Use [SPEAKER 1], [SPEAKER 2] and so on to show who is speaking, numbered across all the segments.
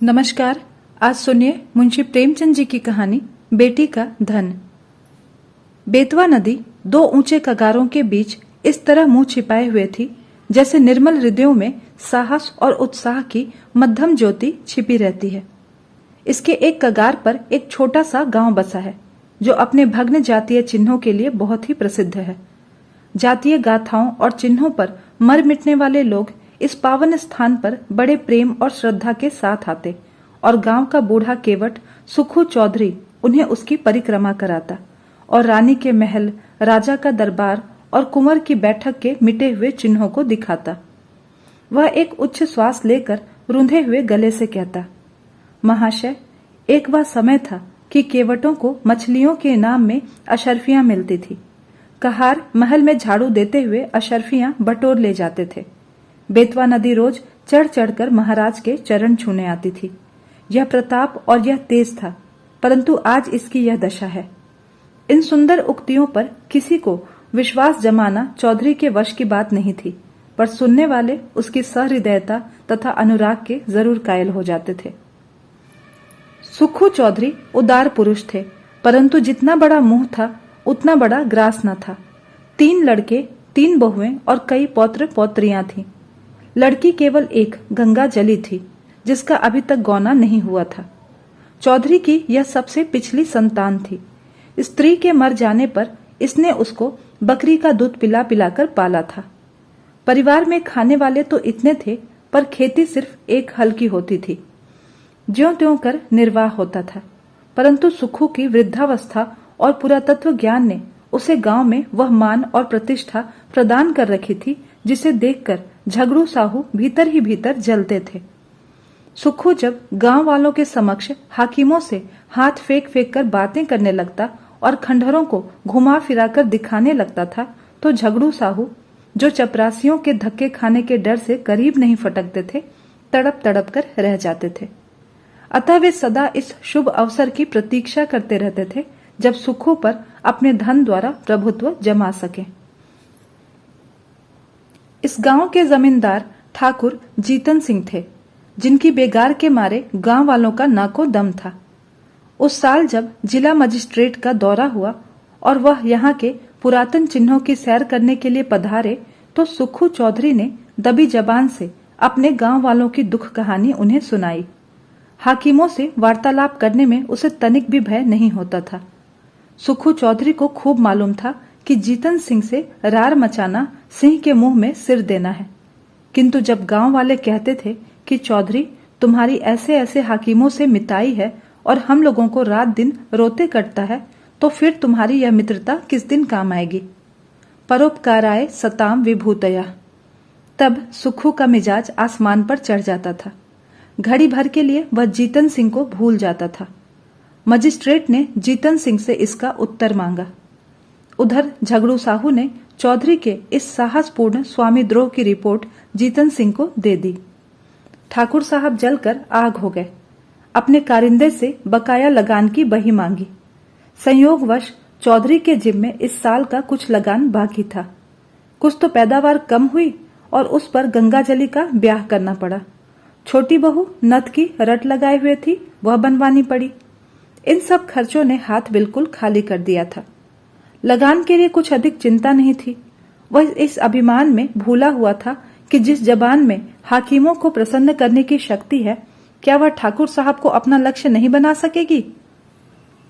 [SPEAKER 1] नमस्कार। आज सुनिए मुंशी प्रेमचंद जी की कहानी बेटी का धन। बेतवा नदी दो ऊंचे कगारों के बीच इस तरह मुंह छिपाए हुए थी जैसे निर्मल हृदयों में साहस और उत्साह की मध्यम ज्योति छिपी रहती है। इसके एक कगार पर एक छोटा सा गांव बसा है जो अपने भग्न जातीय चिन्हों के लिए बहुत ही प्रसिद्ध है। जातीय गाथाओं और चिन्हों पर मर मिटने वाले लोग इस पावन स्थान पर बड़े प्रेम और श्रद्धा के साथ आते और गांव का बूढ़ा केवट सुखू चौधरी उन्हें उसकी परिक्रमा कराता और रानी के महल, राजा का दरबार और कुंवर की बैठक के मिटे हुए चिन्हों को दिखाता। वह एक उच्च श्वास लेकर रुंधे हुए गले से कहता, महाशय, एक वह समय था कि केवटों को मछलियों के इनाम में अशर्फियां मिलती थी। कहार महल में झाड़ू देते हुए अशर्फियां बटोर ले जाते थे। बेतवा नदी रोज चढ़ चढ़कर महाराज के चरण छूने आती थी। यह प्रताप और यह तेज था, परंतु आज इसकी यह दशा है। इन सुंदर उक्तियों पर किसी को विश्वास जमाना चौधरी के वश की बात नहीं थी, पर सुनने वाले उसकी सहृदयता तथा अनुराग के जरूर कायल हो जाते थे। सुखू चौधरी उदार पुरुष थे, परंतु जितना बड़ा मुंह था उतना बड़ा ग्रास न था। 3 लड़के, 3 बहुएं और कई पौत्र पौत्रियां थीं। लड़की केवल एक गंगा जली थी जिसका अभी तक गौना नहीं हुआ था। चौधरी की यह सबसे पिछली संतान थी। स्त्री के मर जाने पर इसने उसको बकरी का दूध पिला पिलाकर पाला था। परिवार में खाने वाले तो इतने थे, पर खेती सिर्फ एक हल की होती थी। ज्यों त्यों कर निर्वाह होता था, परंतु सुखू की वृद्धावस्था और पुरातत्व ज्ञान ने उसे गांव में वह मान और प्रतिष्ठा प्रदान कर रखी थी जिसे देखकर झगड़ू साहू भीतर ही भीतर जलते थे। सुखू जब गांव वालों के समक्ष हाकिमों से हाथ फेंक फेंक कर बातें करने लगता और खंडहरों को घुमा फिराकर दिखाने लगता था, तो झगड़ू साहू, जो चपरासियों के धक्के खाने के डर से करीब नहीं फटकते थे, तड़प तड़प कर रह जाते थे। अतः वे सदा इस शुभ अवसर की प्रतीक्षा करते रहते थे जब सुखू पर अपने धन द्वारा प्रभुत्व जमा सके। इस गांव के जमींदार ठाकुर जीतन सिंह थे, जिनकी बेगार के मारे गांव वालों का नाको दम था। उस साल जब जिला मजिस्ट्रेट का दौरा हुआ और वह यहाँ के पुरातन चिन्हों की सैर करने के लिए पधारे, तो सुखू चौधरी ने दबी जबान से अपने गांव वालों की दुख कहानी उन्हें सुनाई। हाकिमों से वार्तालाप करने में उसे तनिक भी भय नहीं होता था। सुखू चौधरी को खूब मालूम था कि जीतन सिंह से रार मचाना सिंह के मुंह में सिर देना है, किंतु जब गांव वाले कहते थे कि चौधरी, तुम्हारी ऐसे ऐसे हाकिमों से मिताई है और हम लोगों को रात दिन रोते कटता है, तो फिर तुम्हारी यह मित्रता किस दिन काम आएगी। परोपकाराय सताम विभूतया। तब सुखू का मिजाज आसमान पर चढ़ जाता था। घड़ी भर के लिए वह जीतन सिंह को भूल जाता था। मजिस्ट्रेट ने जीतन सिंह से इसका उत्तर मांगा। उधर झगड़ू साहू ने चौधरी के इस साहसपूर्ण स्वामी द्रोह की रिपोर्ट जीतन सिंह को दे दी। ठाकुर साहब जलकर आग हो गए। अपने कारिंदे से बकाया लगान की बही मांगी। संयोगवश चौधरी के जिम में इस साल का कुछ लगान बाकी था। कुछ तो पैदावार कम हुई और उस पर गंगाजली का ब्याह करना पड़ा। छोटी बहू नथ की रट लगाए हुए थी, वह बनवानी पड़ी। इन सब खर्चों ने हाथ बिल्कुल खाली कर दिया था। लगान के लिए कुछ अधिक चिंता नहीं थी। वह इस अभिमान में भूला हुआ था कि जिस जबान में हाकिमों को प्रसन्न करने की शक्ति है, क्या वह ठाकुर साहब को अपना लक्ष्य नहीं बना सकेगी।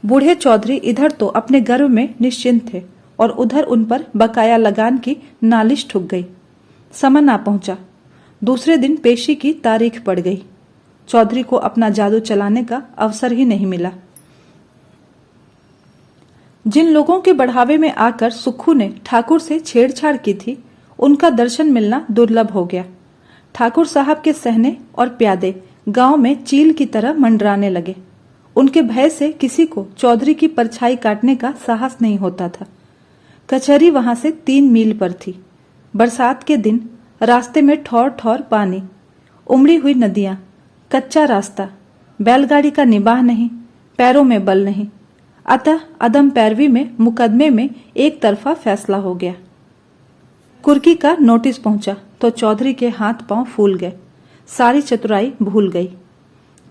[SPEAKER 1] बूढ़े चौधरी इधर तो अपने गर्व में निश्चिंत थे और उधर उन पर बकाया लगान की नालिश ठुक गई। समन आ पहुंचा। दूसरे दिन पेशी की तारीख पड़ गई। चौधरी को अपना जादू चलाने का अवसर ही नहीं मिला। जिन लोगों के बढ़ावे में आकर सुखू ने ठाकुर से छेड़छाड़ की थी, उनका दर्शन मिलना दुर्लभ हो गया। ठाकुर साहब के सहने और प्यादे गांव में चील की तरह मंडराने लगे। उनके भय से किसी को चौधरी की परछाई काटने का साहस नहीं होता था। कचहरी वहां से 3 मील पर थी। बरसात के दिन रास्ते में ठौर ठौर पानी, उमड़ी हुई नदियां, कच्चा रास्ता, बैलगाड़ी का निबाह नहीं, पैरों में बल नहीं। अतः अदम पैरवी में मुकदमे में एक तरफा फैसला हो गया। कुर्की का नोटिस पहुंचा तो चौधरी के हाथ पांव फूल गए। सारी चतुराई भूल गई।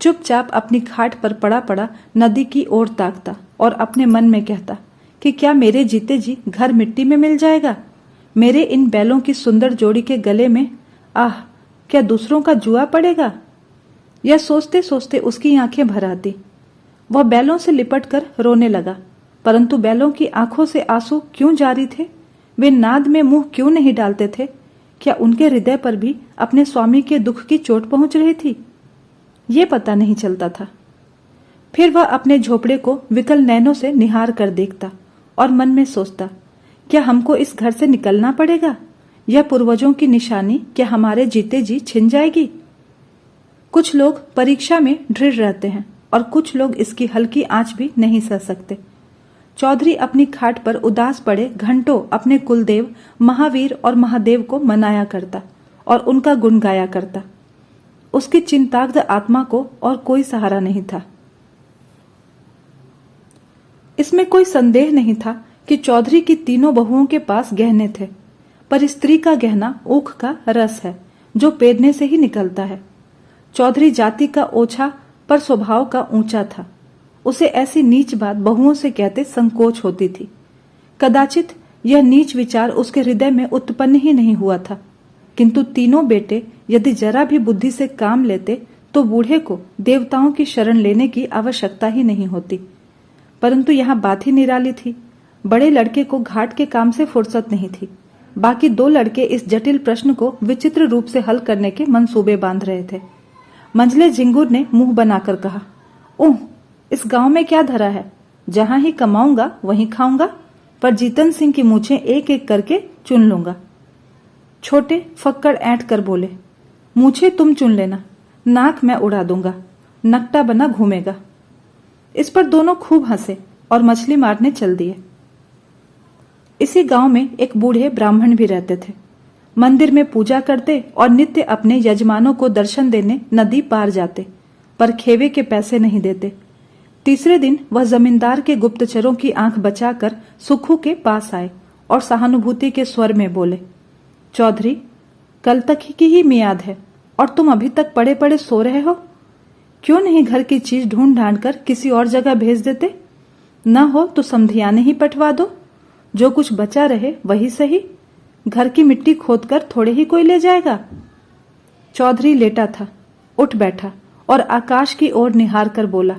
[SPEAKER 1] चुपचाप अपनी खाट पर पड़ा पड़ा नदी की ओर ताकता और अपने मन में कहता कि क्या मेरे जीते जी घर मिट्टी में मिल जाएगा। मेरे इन बैलों की सुंदर जोड़ी के गले में आह, क्या दूसरों का जुआ पड़ेगा। यह सोचते सोचते उसकी आंखें भर आती। वह बैलों से लिपट कर रोने लगा, परंतु बैलों की आंखों से आंसू क्यों जारी थे। वे नाद में मुंह क्यों नहीं डालते थे। क्या उनके हृदय पर भी अपने स्वामी के दुख की चोट पहुंच रही थी, ये पता नहीं चलता था। फिर वह अपने झोपड़े को विकल नैनों से निहार कर देखता और मन में सोचता, क्या हमको इस घर से निकलना पड़ेगा। यह पूर्वजों की निशानी क्या हमारे जीते जी छिन जाएगी। कुछ लोग परीक्षा में दृढ़ रहते हैं और कुछ लोग इसकी हल्की आंच भी नहीं सह सकते। चौधरी अपनी खाट पर उदास पड़े घंटों अपने कुलदेव महावीर और महादेव को मनाया करता और उनका गुण गाया करता। उसकी चिंताग्ध आत्मा को और कोई सहारा नहीं था। इसमें कोई संदेह नहीं था कि चौधरी की तीनों बहुओं के पास गहने थे, पर स्त्री का गहना ऊख का रस है जो पेरने से ही निकलता है। चौधरी जाति का ओछा पर स्वभाव का ऊंचा था। उसे ऐसी नीच बात बहुओं से कहते संकोच होती थी। कदाचित यह नीच विचार उसके हृदय में उत्पन्न ही नहीं हुआ था, किंतु तीनों बेटे यदि जरा भी बुद्धि से काम लेते तो बूढ़े को देवताओं की शरण लेने की आवश्यकता ही नहीं होती। परंतु यहाँ बात ही निराली थी। बड़े लड़के को घाट के काम से फुर्सत नहीं थी। बाकी दो लड़के इस जटिल प्रश्न को विचित्र रूप से हल करने के मंसूबे बांध रहे थे। मंझले झिंगुर ने मुंह बनाकर कहा, ओह, इस गांव में क्या धरा है। जहां ही कमाऊंगा वहीं खाऊंगा, पर जीतन सिंह की मूछें एक एक करके चुन लूंगा। छोटे फक्कड़ ऐंठ कर बोले, मूछें तुम चुन लेना, नाक मैं उड़ा दूंगा, नकटा बना घूमेगा। इस पर दोनों खूब हंसे और मछली मारने चल दिए। इसी गांव में एक बूढ़े ब्राह्मण भी रहते थे। मंदिर में पूजा करते और नित्य अपने यजमानों को दर्शन देने नदी पार जाते, पर खेवे के पैसे नहीं देते। तीसरे दिन वह जमींदार के गुप्तचरों की आंख बचाकर सुखू के पास आए और सहानुभूति के स्वर में बोले, चौधरी, कल तक की ही मियाद है और तुम अभी तक पड़े पड़े सो रहे हो। क्यों नहीं घर की चीज ढूंढ ढांड कर किसी और जगह भेज देते। न हो तो समधियाने ही पटवा दो, जो कुछ बचा रहे वही सही। घर की मिट्टी खोदकर थोड़े ही कोई ले जाएगा। चौधरी लेटा था, उठ बैठा और आकाश की ओर निहार कर बोला,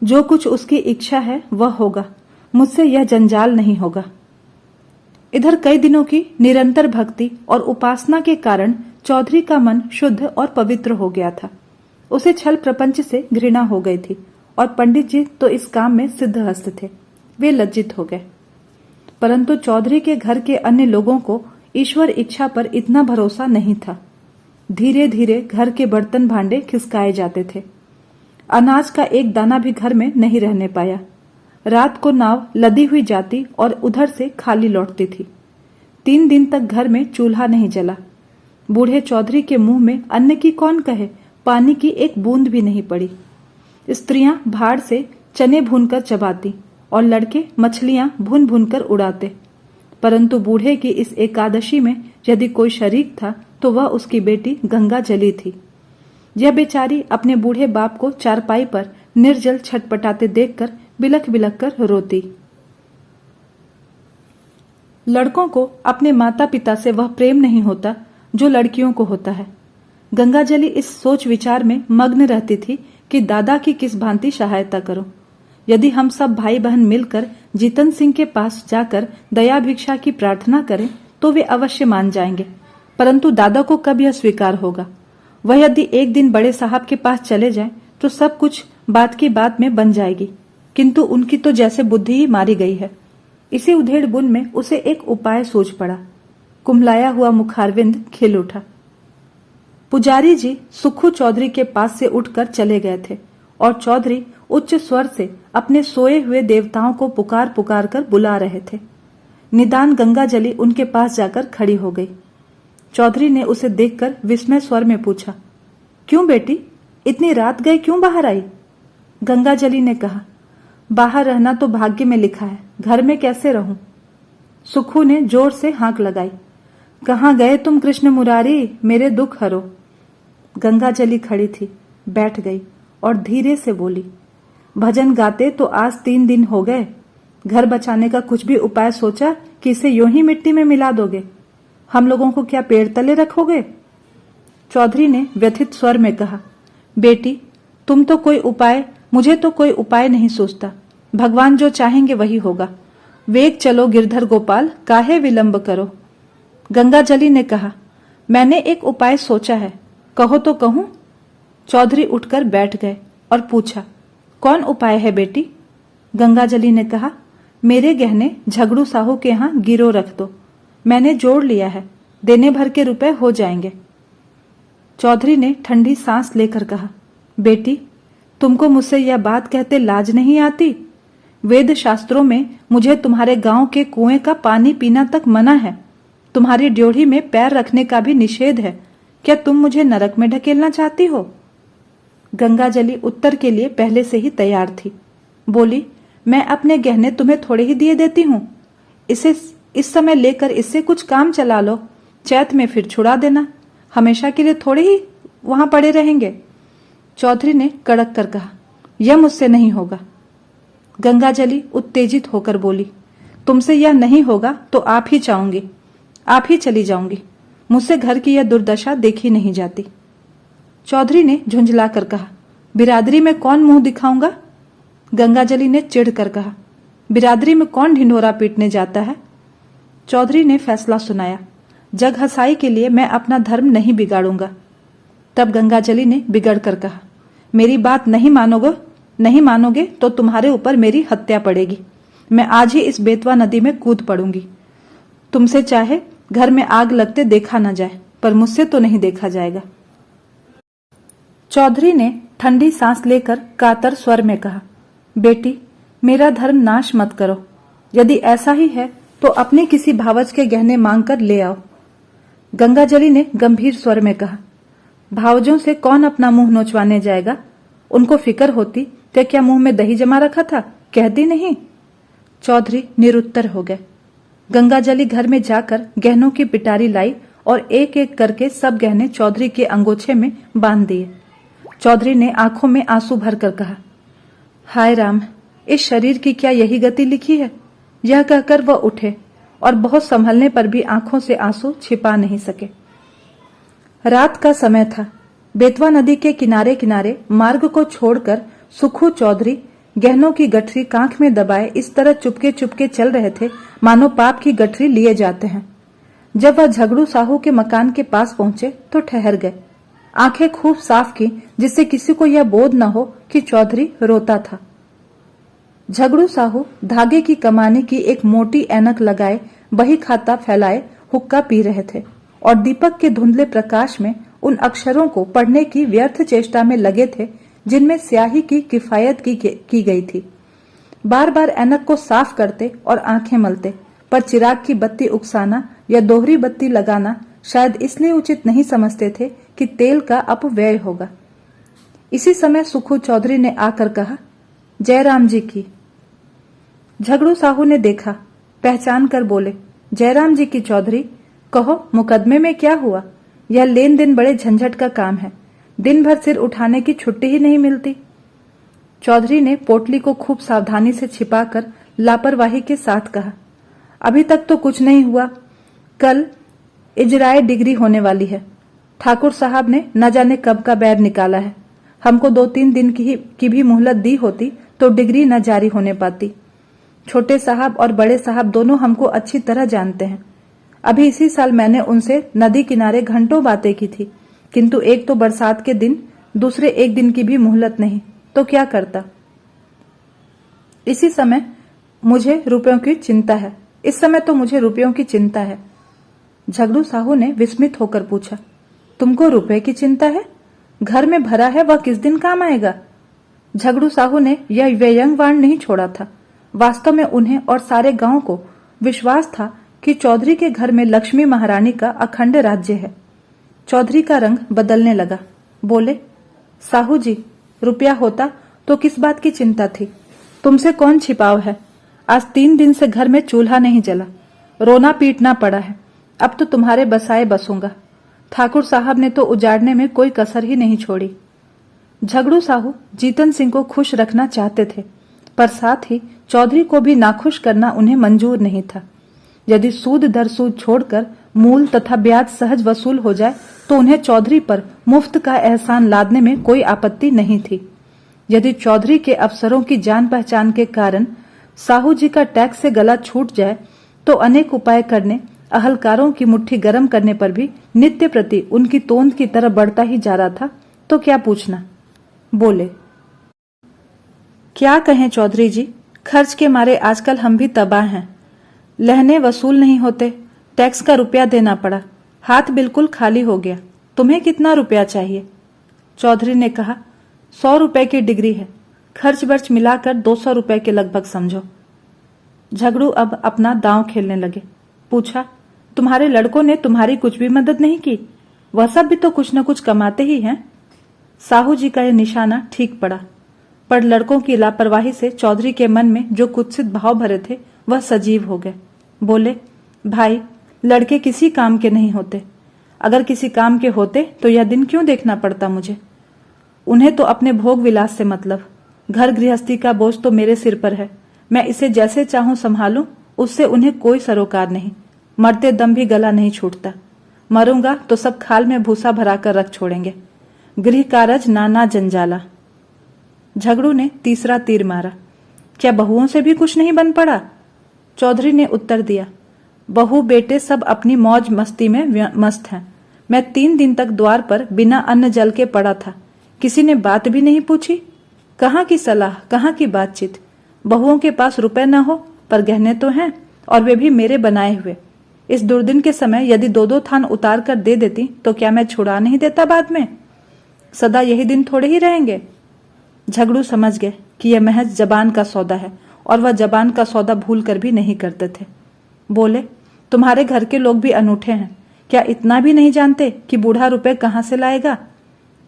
[SPEAKER 1] जो कुछ उसकी इच्छा है वह होगा, मुझसे यह जंजाल नहीं होगा। इधर कई दिनों की निरंतर भक्ति और उपासना के कारण चौधरी का मन शुद्ध और पवित्र हो गया था। उसे छल प्रपंच से घृणा हो गई थी और पंडित जी तो इस काम में सिद्धहस्त थे। वे लज्जित हो गए। परंतु चौधरी के घर के अन्य लोगों को ईश्वर इच्छा पर इतना भरोसा नहीं था। धीरे धीरे घर के बर्तन भांडे खिसकाए जाते थे। अनाज का एक दाना भी घर में नहीं रहने पाया। रात को नाव लदी हुई जाती और उधर से खाली लौटती थी। 3 दिन तक घर में चूल्हा नहीं जला। बूढ़े चौधरी के मुंह में अन्न की कौन कहे, पानी की एक बूंद भी नहीं पड़ी। स्त्रियां भाड़ से चने भूनकर चबाती और लड़के मछलियां भून भून कर उड़ाते। परंतु बूढ़े की इस एकादशी में यदि कोई शरीक था तो वह उसकी बेटी गंगा जली थी। यह बेचारी अपने बूढ़े बाप को चारपाई पर निर्जल छटपटाते देखकर बिलख बिलख कर रोती। लड़कों को अपने माता पिता से वह प्रेम नहीं होता जो लड़कियों को होता है। गंगाजली इस सोच विचार में मग्न रहती थी कि दादा की किस भांति सहायता करूं। यदि हम सब भाई बहन मिलकर जीतन सिंह के पास जाकर दया भिक्षा की प्रार्थना करें तो वे अवश्य मान जाएंगे, परंतु दादा को कब यह स्वीकार होगा। वह यदि एक दिन बड़े साहब के पास चले जाएं तो सब कुछ बात की बात में बन जाएगी, किंतु उनकी तो जैसे बुद्धि ही मारी गई है। इसी उधेड़ बुन में उसे एक उपाय सूझ पड़ा। कुम्हलाया हुआ मुखारविंद खिल उठा। पुजारी जी सुखू चौधरी के पास से उठकर चले गए थे और चौधरी उच्च स्वर से अपने सोए हुए देवताओं को पुकार पुकार कर बुला रहे थे। निदान गंगाजली उनके पास जाकर खड़ी हो गई। चौधरी ने उसे देखकर विस्मय स्वर में पूछा, क्यों बेटी, इतनी रात गए क्यों बाहर आई। गंगाजली ने कहा, बाहर रहना तो भाग्य में लिखा है, घर में कैसे रहूं। सुखू ने जोर से हाँक लगाई, कहाँ गए तुम कृष्ण मुरारी, मेरे दुख हरो। गंगाजली खड़ी थी, बैठ गई और धीरे से बोली, भजन गाते तो आज 3 दिन हो गए। घर बचाने का कुछ भी उपाय सोचा कि इसे यूं ही मिट्टी में मिला दोगे? हम लोगों को क्या पेड़ तले रखोगे? चौधरी ने व्यथित स्वर में कहा, बेटी मुझे तो कोई उपाय नहीं सोचता। भगवान जो चाहेंगे वही होगा। वेग चलो गिरधर गोपाल, काहे विलंब करो। गंगाजली ने कहा, मैंने एक उपाय सोचा है, कहो तो कहूं? चौधरी उठकर बैठ गए और पूछा, कौन उपाय है बेटी? गंगाजली ने कहा, मेरे गहने झगड़ू साहू के यहां गिरो रख दो। मैंने जोड़ लिया है, देने भर के रुपए हो जाएंगे। चौधरी ने ठंडी सांस लेकर कहा, बेटी तुमको मुझसे यह बात कहते लाज नहीं आती? वेद शास्त्रों में मुझे तुम्हारे गांव के कुएं का पानी पीना तक मना है। तुम्हारी ड्योढ़ी में पैर रखने का भी निषेध है। क्या तुम मुझे नरक में ढकेलना चाहती हो? गंगाजली उत्तर के लिए पहले से ही तैयार थी। बोली, मैं अपने गहने तुम्हें थोड़े ही दिए देती हूं। इसे इस समय लेकर इससे कुछ काम चला लो, चैत में फिर छुड़ा देना। हमेशा के लिए थोड़े ही वहां पड़े रहेंगे। चौधरी ने कड़क कर कहा, यह मुझसे नहीं होगा। गंगाजली उत्तेजित होकर बोली, तुमसे यह नहीं होगा तो आप ही चाहूंगी, आप ही चली जाऊंगी। मुझसे घर की यह दुर्दशा देखी नहीं जाती। चौधरी ने झुंझला कर कहा, बिरादरी में कौन मुंह दिखाऊंगा? गंगाजली ने चिढ़ कर कहा, बिरादरी में कौन ढिंढोरा पीटने जाता है? चौधरी ने फैसला सुनाया, जग हसाई के लिए मैं अपना धर्म नहीं बिगाड़ूंगा। तब गंगाजली ने बिगड़ कर कहा, मेरी बात नहीं मानोगे तो तुम्हारे ऊपर मेरी हत्या पड़ेगी। मैं आज ही इस बेतवा नदी में कूद पड़ूंगी। तुमसे चाहे घर में आग लगते देखा न जाए, पर मुझसे तो नहीं देखा जाएगा। चौधरी ने ठंडी सांस लेकर कातर स्वर में कहा, बेटी मेरा धर्म नाश मत करो। यदि ऐसा ही है तो अपने किसी भावज के गहने मांग कर ले आओ। गंगाजली ने गंभीर स्वर में कहा, भावजों से कौन अपना मुंह नोचवाने जाएगा? उनको फिक्र होती तो क्या मुंह में दही जमा रखा था, कहती नहीं। चौधरी निरुत्तर हो गए। गंगाजली घर में जाकर गहनों की पिटारी लाई और एक एक करके सब गहने चौधरी के अंगोछे में बांध दिए। चौधरी ने आंखों में आंसू भरकर कहा, हाय राम, इस शरीर की क्या यही गति लिखी है? यह कहकर वह उठे और बहुत संभलने पर भी आंखों से आंसू छिपा नहीं सके। रात का समय था। बेतवा नदी के किनारे किनारे मार्ग को छोड़कर सुखू चौधरी गहनों की गठरी कांख में दबाए इस तरह चुपके चुपके चल रहे थे मानो पाप की गठरी लिए जाते हैं। जब वह झगड़ू साहू के मकान के पास पहुंचे तो ठहर गए। आंखें खूब साफ की जिससे किसी को यह बोध न हो कि चौधरी रोता था। झगड़ू साहू धागे की कमानी की एक मोटी ऐनक लगाए बही खाता फैलाए हुक्का पी रहे थे और दीपक के धुंधले प्रकाश में उन अक्षरों को पढ़ने की व्यर्थ चेष्टा में लगे थे जिनमें स्याही की किफायत की गई थी। बार बार ऐनक को साफ करते और आंखें मलते, पर चिराग की बत्ती उकसाना या दोहरी बत्ती लगाना शायद इसलिए उचित नहीं समझते थे कि तेल का अपव्यय होगा। इसी समय सुखू चौधरी ने आकर कहा, जयराम जी की। झगड़ू साहू ने देखा, पहचान कर बोले, जयराम जी की चौधरी, कहो मुकदमे में क्या हुआ? यह लेन देन बड़े झंझट का काम है, दिन भर सिर उठाने की छुट्टी ही नहीं मिलती। चौधरी ने पोटली को खूब सावधानी से छिपाकर लापरवाही के साथ कहा, अभी तक तो कुछ नहीं हुआ। कल इजराए डिग्री होने वाली है। ठाकुर साहब ने न जाने कब का बैर निकाला है। हमको 2-3 दिन की भी मोहलत दी होती तो डिग्री न जारी होने पाती। छोटे साहब और बड़े साहब दोनों हमको अच्छी तरह जानते हैं। अभी इसी साल मैंने उनसे नदी किनारे घंटों बातें की थी, किंतु एक तो बरसात के दिन, दूसरे एक दिन की भी मोहलत नहीं, तो क्या करता। इसी समय मुझे रुपयों की चिंता है। इस समय तो मुझे रुपयों की चिंता है। झगड़ू साहू ने विस्मित होकर पूछा, तुमको रुपए की चिंता है? घर में भरा है, वह किस दिन काम आएगा? झगड़ू साहू ने यह व्यंग्यवाण नहीं छोड़ा था। वास्तव में उन्हें और सारे गांव को विश्वास था कि चौधरी के घर में लक्ष्मी महारानी का अखंड राज्य है। चौधरी का रंग बदलने लगा। बोले, साहू जी, रुपया होता तो किस बात की चिंता थी? तुमसे कौन छिपाव है? आज 3 दिन से घर में चूल्हा नहीं जला, रोना पीटना पड़ा है। अब तो तुम्हारे बसाए बसूंगा। ठाकुर साहब ने तो उजाड़ने में कोई कसर ही नहीं छोड़ी। झगड़ू साहू जीतन सिंह को खुश रखना चाहते थे, पर साथ ही चौधरी को भी नाखुश करना उन्हें मंजूर नहीं था। यदि सूद दर सूद छोड़कर मूल तथा ब्याज सहज वसूल हो जाए तो उन्हें चौधरी पर मुफ्त का एहसान लादने में कोई आपत्ति नहीं थी। यदि चौधरी के अफसरों की जान पहचान के कारण साहू जी का टैक्स से गला छूट जाए तो अनेक उपाय करने, अहलकारों की मुट्ठी गर्म करने पर भी नित्य प्रति उनकी तोंद की तरह बढ़ता ही जा रहा था। तो क्या पूछना। बोले, क्या कहें चौधरी जी, खर्च के मारे आजकल हम भी तबाह हैं। लहने वसूल नहीं होते, टैक्स का रुपया देना पड़ा, हाथ बिल्कुल खाली हो गया। तुम्हें कितना रुपया चाहिए? चौधरी ने कहा, 100 रुपए की डिग्री है, खर्च बर्च मिलाकर 200 रुपए के लगभग समझो। झगड़ू अब अपना दांव खेलने लगे। पूछा, तुम्हारे लड़कों ने तुम्हारी कुछ भी मदद नहीं की? वह सब भी तो कुछ न कुछ कमाते ही हैं। साहू जी का यह निशाना ठीक पड़ा, पर लड़कों की लापरवाही से चौधरी के मन में जो कुत्सित भाव भरे थे वह सजीव हो गए। बोले, भाई, लड़के किसी काम के नहीं होते। अगर किसी काम के होते तो यह दिन क्यों देखना पड़ता मुझे? उन्हें तो अपने भोग विलास से मतलब। घर गृहस्थी का बोझ तो मेरे सिर पर है, मैं इसे जैसे चाहूं संभालूं, उससे उन्हें कोई सरोकार नहीं। मरते दम भी गला नहीं छूटता। मरूंगा तो सब खाल में भूसा भराकर रख छोड़ेंगे। गृह कारज नाना जंजाला। झगड़ू ने तीसरा तीर मारा। क्या बहुओं से भी कुछ नहीं बन पड़ा? चौधरी ने उत्तर दिया, बहू बेटे सब अपनी मौज मस्ती में मस्त हैं। मैं 3 दिन तक द्वार पर बिना अन्न जल के पड़ा था, किसी ने बात भी नहीं पूछी। कहाँ की सलाह, कहाँ की बातचीत। बहुओं के पास रुपए न हो पर गहने तो हैं, और वे भी मेरे बनाए हुए। इस दुर्दिन के समय यदि 2-2 थान उतार कर दे देती तो क्या मैं छुड़ा नहीं देता बाद में? सदा यही दिन थोड़े ही रहेंगे। झगड़ू समझ गए कि यह महज जबान का सौदा है, और वह जबान का सौदा भूल कर भी नहीं करते थे। बोले, तुम्हारे घर के लोग भी अनूठे हैं। क्या इतना भी नहीं जानते कि बूढ़ा रुपए कहाँ से लाएगा?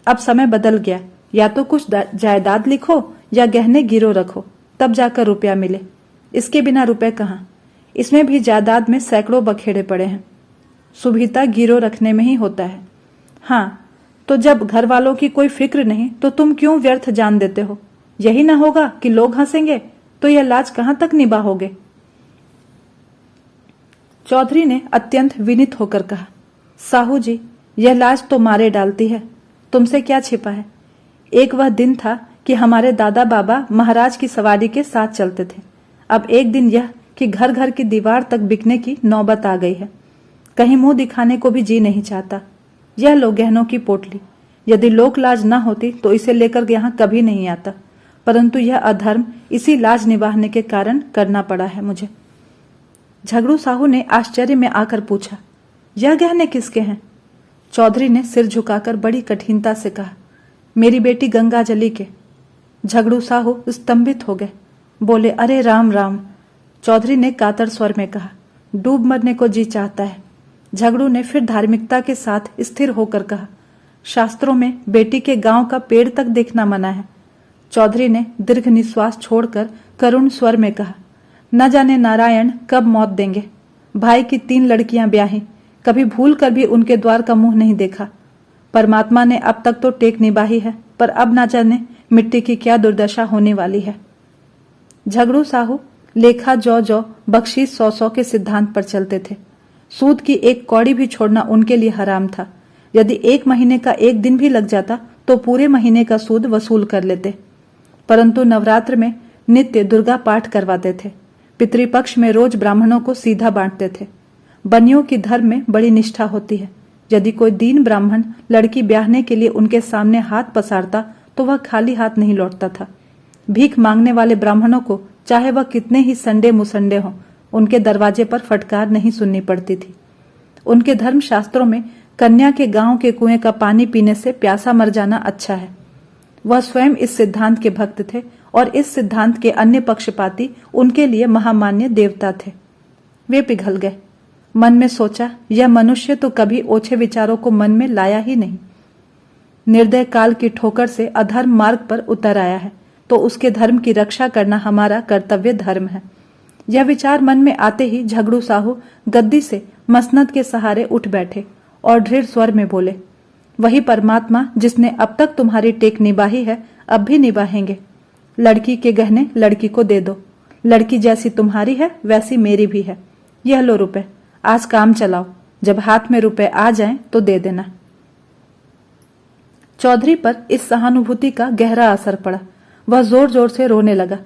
[SPEAKER 1] अब समय बदल गया, या तो कुछ जायदाद लिखो या गहने गिरो रखो, तब जाकर रुपया मिले। इसके बिना रुपए कहाँ? इसमें भी जायदाद में सैकड़ों बखेड़े पड़े हैं। सुविधा गिरो रखने में ही होता है। हाँ, तो जब घर वालों की कोई फिक्र नहीं तो तुम क्यों व्यर्थ जान देते हो? यही ना होगा कि लोग हंसेंगे तो यह लाज कहां तक निभाओगे? चौधरी ने अत्यंत विनीत होकर कहा, साहू जी, यह लाज तो मारे डालती है, तुमसे क्या छिपा है। एक वह दिन था कि हमारे दादा बाबा महाराज की सवारी के साथ चलते थे। अब एक दिन यह कि घर घर की दीवार तक बिकने की नौबत आ गई है। कहीं मुंह दिखाने को भी जी नहीं चाहता। यह लो गहनों की पोटली। यदि लोक लाज न होती तो इसे लेकर यहाँ कभी नहीं आता, परंतु यह अधर्म इसी लाज निभाने के कारण करना पड़ा है मुझे। झगड़ू साहू ने आश्चर्य में आकर पूछा, यह गहने किसके हैं? चौधरी ने सिर झुकाकर बड़ी कठिनता से कहा, मेरी बेटी गंगाजली के। झगड़ू साहू स्तंभित हो गए। बोले, अरे राम राम। चौधरी ने कातर स्वर में कहा, डूब मरने को जी चाहता है। झगड़ू ने फिर धार्मिकता के साथ स्थिर होकर कहा, शास्त्रों में बेटी के गांव का पेड़ तक देखना मना है। चौधरी ने दीर्घ निश्वास छोड़कर करुण स्वर में कहा, न जाने नारायण कब मौत देंगे। भाई की 3 लड़कियां ब्याही, कभी भूल कर भी उनके द्वार का मुंह नहीं देखा। परमात्मा ने अब तक तो टेक निभाई है, पर अब न जाने मिट्टी की क्या दुर्दशा होने वाली है। झगड़ू साहू लेखा जौ बख्शीश 100 के सिद्धांत पर चलते थे। सूद की एक कौड़ी भी छोड़ना उनके लिए हराम था। यदि 1 महीने का 1 दिन भी लग जाता तो पूरे महीने का सूद वसूल कर लेते। परंतु नवरात्र में नित्य दुर्गा पाठ करवाते थे। पितृपक्ष में रोज ब्राह्मणों को सीधा बांटते थे। बनियों की धर्म में बड़ी निष्ठा होती है। यदि कोई दीन ब्राह्मण लड़की ब्याहने के लिए उनके सामने हाथ पसारता तो वह खाली हाथ नहीं लौटता था। भीख मांगने वाले ब्राह्मणों को चाहे वह कितने ही संडे मुसंडे हों, उनके दरवाजे पर फटकार नहीं सुननी पड़ती थी। उनके धर्म शास्त्रों में कन्या के गांव के कुएं का पानी पीने से प्यासा मर जाना अच्छा है। वह स्वयं इस सिद्धांत के भक्त थे और इस सिद्धांत के अन्य पक्षपाती उनके लिए महामान्य देवता थे। वे पिघल गए। मन में सोचा, यह मनुष्य तो कभी ओछे विचारों को मन में लाया ही नहीं। निर्दय काल की ठोकर से अधर्म मार्ग पर उतर आया है तो उसके धर्म की रक्षा करना हमारा कर्तव्य धर्म है। यह विचार मन में आते ही झगड़ू साहू गद्दी से मसनद के सहारे उठ बैठे और दृढ़ स्वर में बोले, वही परमात्मा जिसने अब तक तुम्हारी टेक निभाई है अब भी निभाएंगे। लड़की के गहने लड़की को दे दो। लड़की जैसी तुम्हारी है वैसी मेरी भी है। यह लो रुपए, आज काम चलाओ, जब हाथ में रुपए आ जाएं तो दे देना। चौधरी पर इस सहानुभूति का गहरा असर पड़ा। वह जोर जोर से रोने लगा।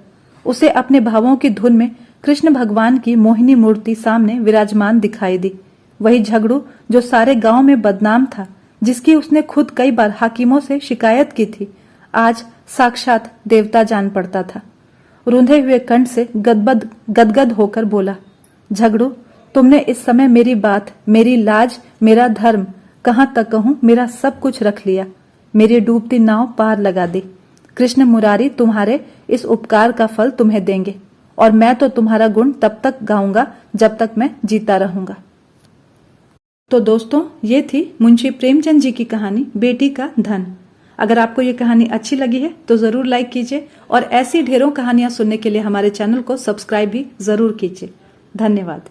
[SPEAKER 1] उसे अपने भावों की धुन में कृष्ण भगवान की मोहिनी मूर्ति सामने विराजमान दिखाई दी। वही झगड़ू जो सारे गांव में बदनाम था, जिसकी उसने खुद कई बार हाकिमों से शिकायत की थी, आज साक्षात देवता जान पड़ता था। रूंधे हुए कंठ से गदगद होकर बोला, झगड़ू, तुमने इस समय मेरी बात, मेरी लाज, मेरा धर्म, कहां तक कहूं, मेरा सब कुछ रख लिया। मेरी डूबती नाव पार लगा दी। कृष्ण मुरारी तुम्हारे इस उपकार का फल तुम्हें देंगे, और मैं तो तुम्हारा गुण तब तक गाऊंगा जब तक मैं जीता रहूंगा। तो दोस्तों, ये थी मुंशी प्रेमचंद जी की कहानी बेटी का धन। अगर आपको ये कहानी अच्छी लगी है तो जरूर लाइक कीजिए, और ऐसी ढेरों कहानियां सुनने के लिए हमारे चैनल को सब्सक्राइब भी जरूर कीजिए। धन्यवाद।